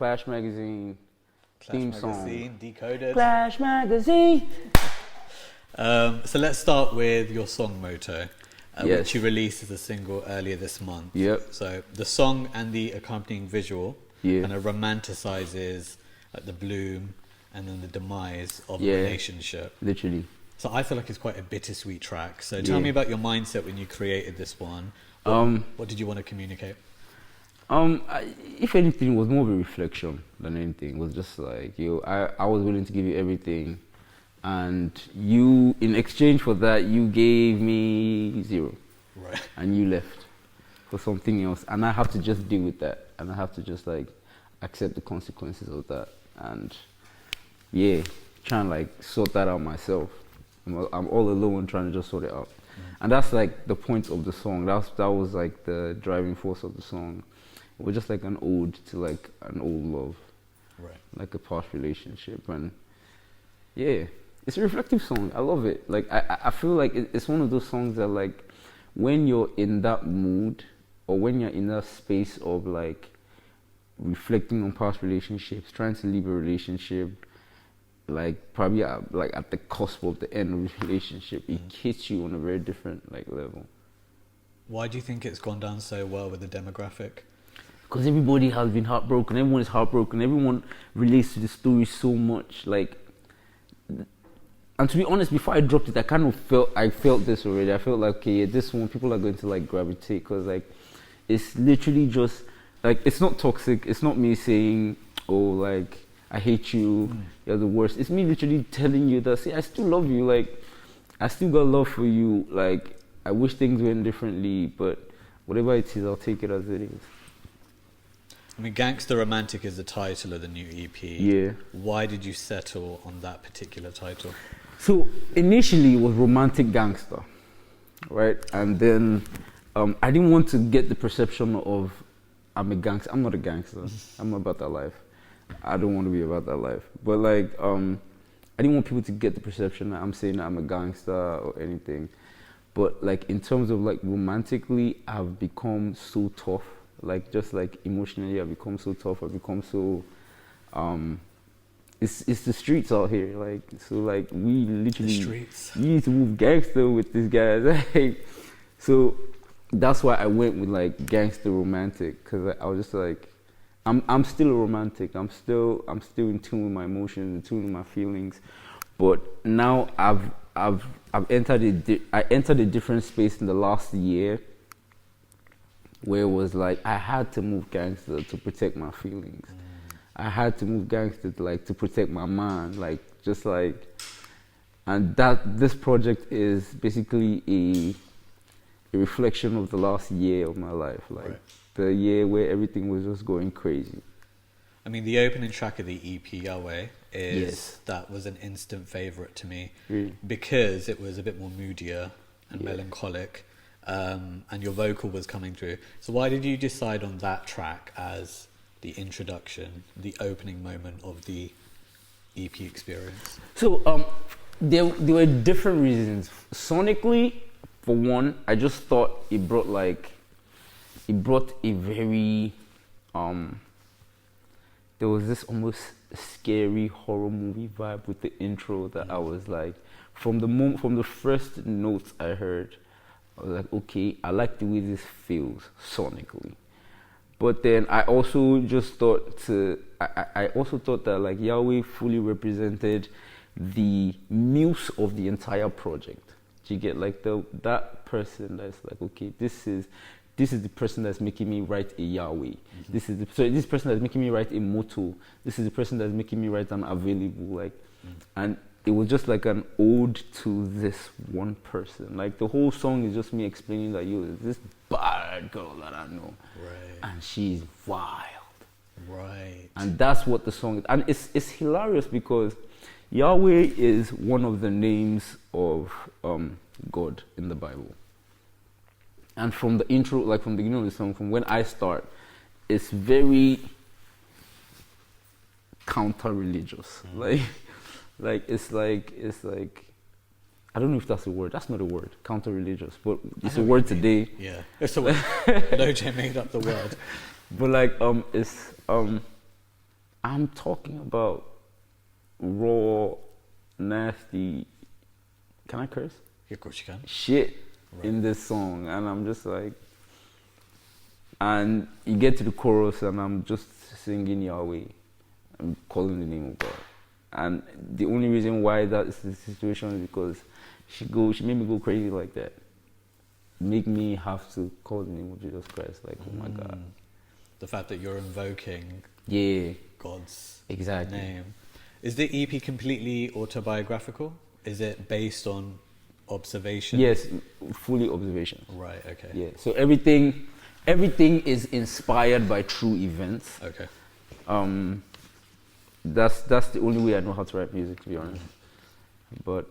Clash Magazine theme Magazine, song. Decoded. Clash Magazine. So let's start with your song MOTO, Yes. which you released as a single earlier this month. Yep. So the song and the accompanying visual Yeah. kind of romanticizes like the bloom and then the demise of Yeah. a relationship. Literally. So I feel like it's quite a bittersweet track. So tell Yeah. me about your mindset when you created this one. What did you want to communicate? If anything, it was more of a reflection than anything. It was just like, I was willing to give you everything, and you, in exchange for that, you gave me 0. Right. And you left for something else, and I have to just deal with that, and I have to just like accept the consequences of that, and yeah, try and like sort that out myself. I'm all alone trying to just sort it out. And that's like the point of the song. That was like the driving force of the song. It was just like an ode to like an old love, Right. like a past relationship. And yeah, it's a reflective song. I love it. Like I feel like it's one of those songs that like when you're in that mood, or when you're in that space of like reflecting on past relationships, trying to leave a relationship, like probably at the cusp of the end of the relationship, it hits you on a very different like level. Why do you think it's gone down so well with the demographic? Because everybody has been heartbroken. Everyone is heartbroken. Everyone relates to the story so much. Like, and to be honest, before I dropped it, I felt this already. I felt like, okay, yeah, this one people are going to like gravitate, because like it's literally just like, it's not toxic. It's not me saying, oh, like I hate you, you're the worst. It's me literally telling you that, see, I still love you. Like, I still got love for you. Like, I wish things went differently, but whatever it is, I'll take it as it is. I mean, Gangsta Romantic is the title of the new EP. Yeah. Why did you settle on that particular title? So initially it was Romantic Gangster, right? And then I didn't want to get the perception of I'm a gangster. I'm not a gangster. I'm not about that life. I don't want to be about that life. But like, I didn't want people to get the perception that I'm saying that I'm a gangster or anything. But like in terms of like romantically, I've become so tough. Like just like emotionally, I've become so tough. I've become so, it's the streets out here. Like, so like we literally, The streets. you need to move gangster with these guys. Like, so that's why I went with like Gangsta Romantic, because I was just like, I'm still a romantic. I'm still in tune with my emotions, in tune with my feelings. But now I've entered I entered a different space in the last year, where it was like I had to move gangster to protect my feelings. I had to move gangster to protect my mind, like just like, and that this project is basically a reflection of the last year of my life, like Right. the year where everything was just going crazy. I mean, the opening track of the EP, Yahweh, Yes. that was an instant favourite to me. Really? Because it was a bit more moodier and melancholic, and your vocal was coming through. So why did you decide on that track as the introduction, the opening moment of the EP experience? So there were different reasons. Sonically, for one, I just thought it brought a very there was this almost scary horror movie vibe with the intro that I was like, from the first notes I heard, I was like, okay, I like the way this feels sonically. But then I also just thought that like Yahweh fully represented the muse of the entire project. Do you get like that person that's like, okay, this is the person that's making me write a Yahweh. This person that's making me write a MOTO. This is the person that's making me write an available. Like, and it was just like an ode to this one person. Like the whole song is just me explaining that this bad girl that I know, Right. and she's wild. Right. And that's what the song is. And it's hilarious because Yahweh is one of the names of God in the Bible. And from the intro, like from the beginning of the song, from when I start, it's very counter-religious. Like it's like I don't know if that's a word. That's not a word. Counter-religious, but it's a word today. Yeah, it's a word. Lojay made up the word. But like it's I'm talking about raw, nasty. Can I curse? Yeah, of course you can. Shit in this song, and I'm just like, and you get to the chorus, and I'm just singing Yahweh. I'm calling the name of God, and the only reason why that is the situation is because she made me go crazy like that. Make me have to call the name of Jesus Christ. Like, oh my God. The fact that you're invoking God's exactly name. Is the EP completely autobiographical? Is it based on observation? Yes, fully observation. Right, okay. Yeah, so everything is inspired by true events. Okay. That's the only way I know how to write music, to be honest. But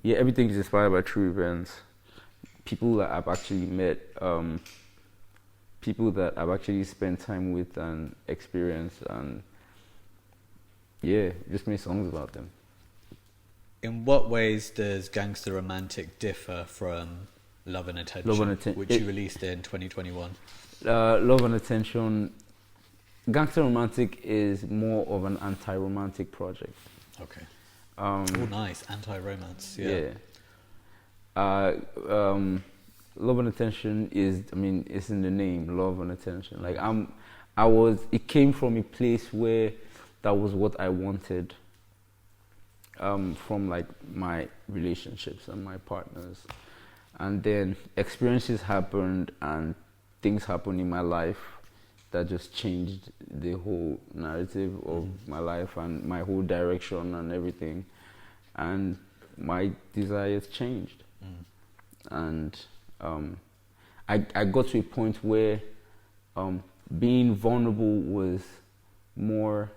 yeah, everything is inspired by true events. People that I've actually met, people that I've actually spent time with and experienced, and yeah, just made songs about them. In what ways does Gangsta Romantic differ from Love and Attention, which you released in 2021? Love and Attention, Gangsta Romantic is more of an anti-romantic project. Okay. Oh, nice. Anti-romance, yeah. Love and Attention is, I mean, it's in the name, love and attention. Like it came from a place where that was what I wanted from like my relationships and my partners. And then experiences happened and things happened in my life that just changed the whole narrative of my life and my whole direction and everything. And my desires changed. And I got to a point where being vulnerable was more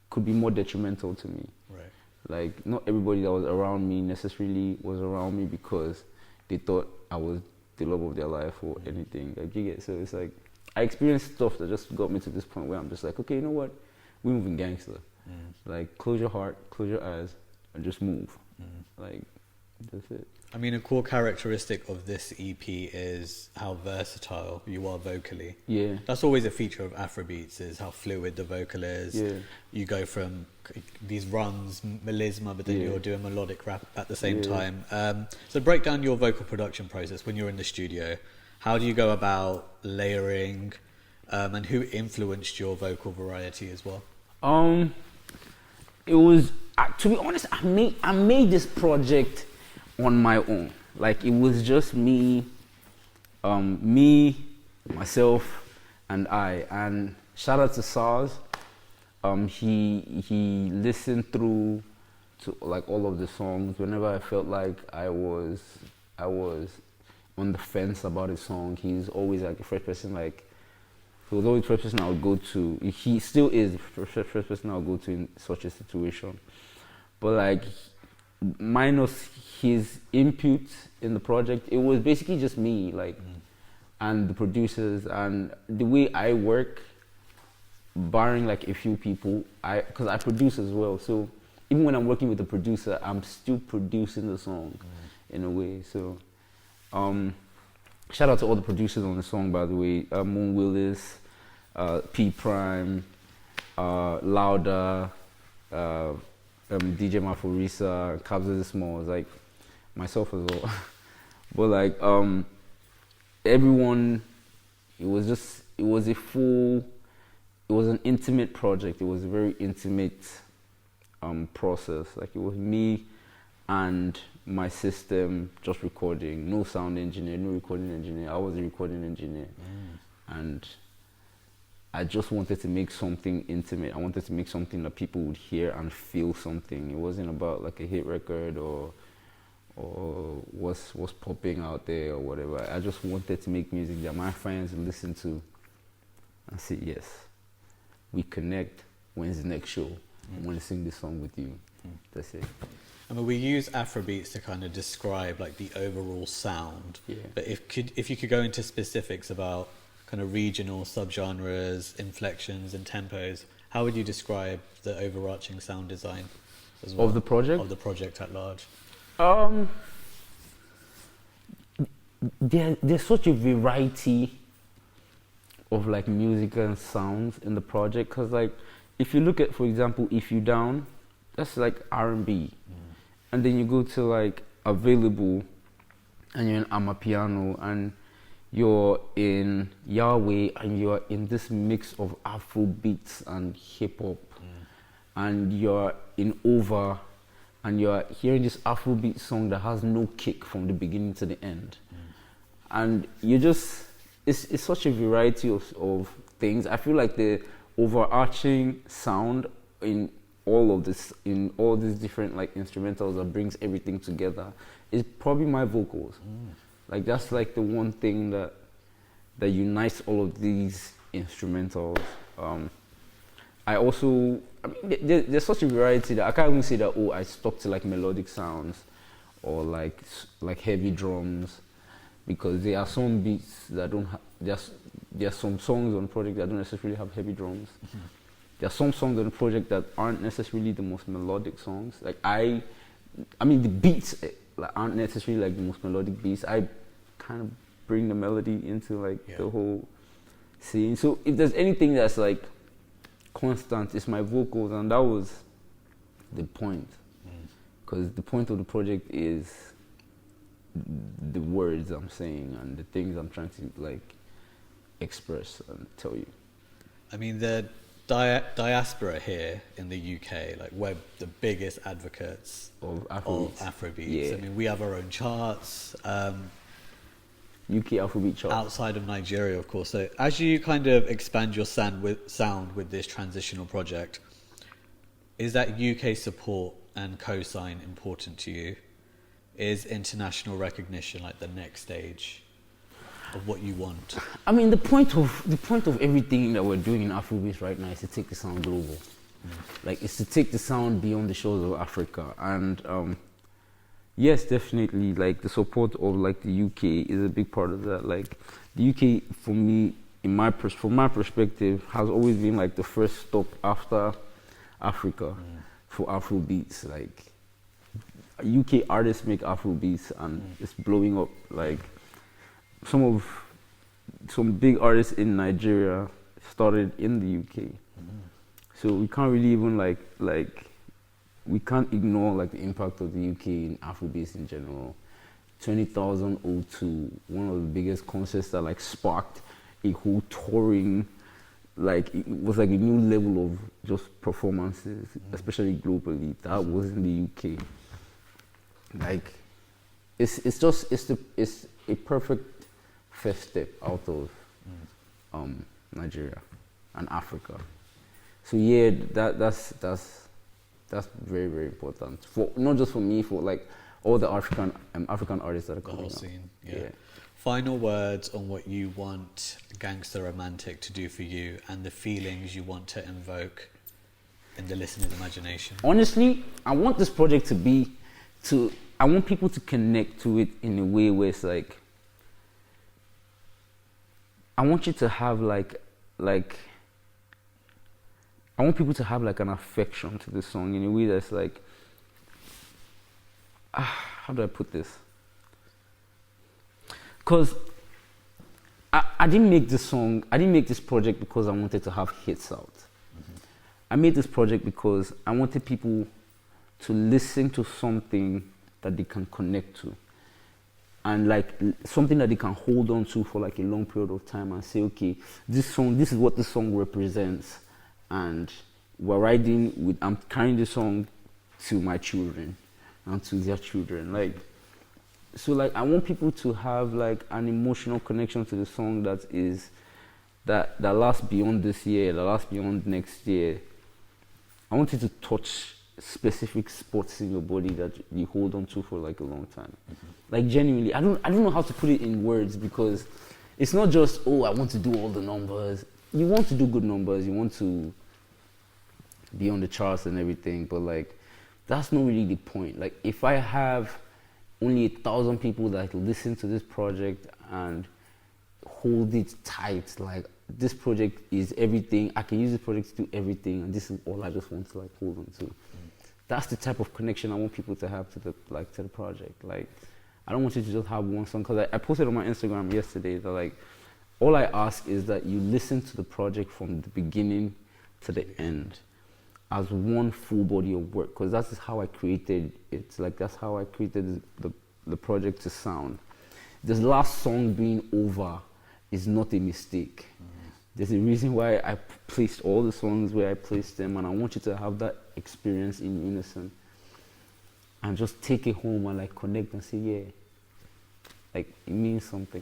could be more detrimental to me. Right. Like, not everybody that was around me necessarily was around me because they thought I was the love of their life or anything. Like, you get, so it's like I experienced stuff that just got me to this point where I'm just like, okay, you know what? We're moving gangster. Like, close your heart, close your eyes, and just move. Like, that's it. I mean, a core characteristic of this EP is how versatile you are vocally. Yeah. That's always a feature of Afrobeats, is how fluid the vocal is. Yeah. You go from these runs, melisma, but then you're doing melodic rap at the same time. So break down your vocal production process when you're in the studio. How do you go about layering, and who influenced your vocal variety as well? It was, to be honest, I made this project on my own. Like, it was just me, myself, and I. And shout out to Sarz. He listened through to like all of the songs. Whenever I felt like I was on the fence about a song, he's always like the first person. Like, he was always the first person I would go to. He still is the first person I would go to in such a situation. But like, minus his input in the project, it was basically just me, like, and the producers and the way I work, barring like a few people, because I produce as well. So even when I'm working with the producer, I'm still producing the song in a way. So shout out to all the producers on the song, by the way. Moon Willis, P Prime, Lauda, DJ Maforisa, Kabza the Smalls, like myself as well. But like everyone, it was an intimate project. It was a very intimate process. Like, it was me and my system just recording. No sound engineer, no recording engineer. I was a recording engineer. And I just wanted to make something intimate. I wanted to make something that people would hear and feel something. It wasn't about like a hit record or what's popping out there or whatever. I just wanted to make music that my friends would listen to and say, yes, we connect. When's the next show? I want to sing this song with you. That's it. I mean, we use Afrobeats to kind of describe like the overall sound. Yeah. But if you could go into specifics about kind of regional subgenres, inflections and tempos, how would you describe the overarching sound design as well? Of the project? Of the project at large. There's such a variety of like music and sounds in the project. Because like if you look at, for example, If You Down, that's like R&B. And then you go to like Available and you're in Amapiano, and you're in Yahweh, and you're in this mix of Afrobeats and hip hop. And you're in Over, and you're hearing this Afrobeat song that has no kick from the beginning to the end. And you just, it's such a variety of things. I feel like the overarching sound in all of this, in all these different like instrumentals that brings everything together is probably my vocals. Like that's like the one thing that unites all of these instrumentals. I mean, there's such a variety that I can't even say that, oh, I stuck to like melodic sounds or like heavy drums, because there are some beats that don't have, there are some songs on the project that don't necessarily have heavy drums. There are some songs on the project that aren't necessarily the most melodic songs. Like I mean the beats like, aren't necessarily like the most melodic beats. I kind of bring the melody into like the whole scene. So if there's anything that's like constant, it's my vocals, and that was the point. Because the point of the project is the words I'm saying and the things I'm trying to like express and tell you. I mean, the diaspora here in the UK, like we're the biggest advocates of Afrobeats. Yeah. I mean, we have our own charts. UK Afrobeat charts. Outside of Nigeria, of course. So as you kind of expand your sound with this transitional project, is that UK support and cosign important to you? Is international recognition like the next stage of what you want? I mean, the point of everything that we're doing in Afrobeats right now is to take the sound global. Like, it's to take the sound beyond the shores of Africa. And yes, definitely, like the support of like the UK is a big part of that. Like the UK, for me, from my perspective, has always been like the first stop after Africa for Afrobeats. Like UK artists make Afrobeats and it's blowing up. Like some big artists in Nigeria started in the UK. So we can't really even like we can't ignore like the impact of the UK in Afrobeats in general. 20,002, one of the biggest concerts that like sparked a whole touring, like it was like a new level of just performances, especially globally. That was in the UK. Like it's a perfect first step out of Nigeria and Africa. So yeah, that's very, very important, for not just for me, for like all the African artists that are coming the whole up. scene. Yeah. Final words on what you want Gangsta Romantic to do for you and the feelings you want to invoke in the listener's imagination. Honestly, I want this project I want people to connect to it in a way where it's like, I want you to have like I want people to have like an affection to this song in a way that's like, how do I put this? Because I didn't make this project because I wanted to have hits out. I made this project because I wanted people to listen to something that they can connect to, and like something that they can hold on to for like a long period of time and say, okay, this is what this song represents. And I'm carrying this song to my children and to their children. Like, so like I want people to have like an emotional connection to the song that lasts beyond this year, that lasts beyond next year. I want you to touch specific spots in your body that you hold on to for like a long time. Like genuinely, I don't know how to put it in words, because it's not just, oh, I want to do all the numbers. You want to do good numbers, you want to be on the charts and everything, but like that's not really the point. Like if I have only 1,000 people that listen to this project and hold it tight, like this project is everything, I can use this project to do everything, and this is all I just want to like hold on to. That's the type of connection I want people to have to the project. Like I don't want you to just have one song, because I posted on my Instagram yesterday that like all I ask is that you listen to the project from the beginning to the end as one full body of work, because that's how I created it. Like, that's how I created the project to sound. This last song being over is not a mistake. There's a reason why I placed all the songs where I placed them, and I want you to have that experience in unison. And just take it home and like connect and say, yeah, like it means something.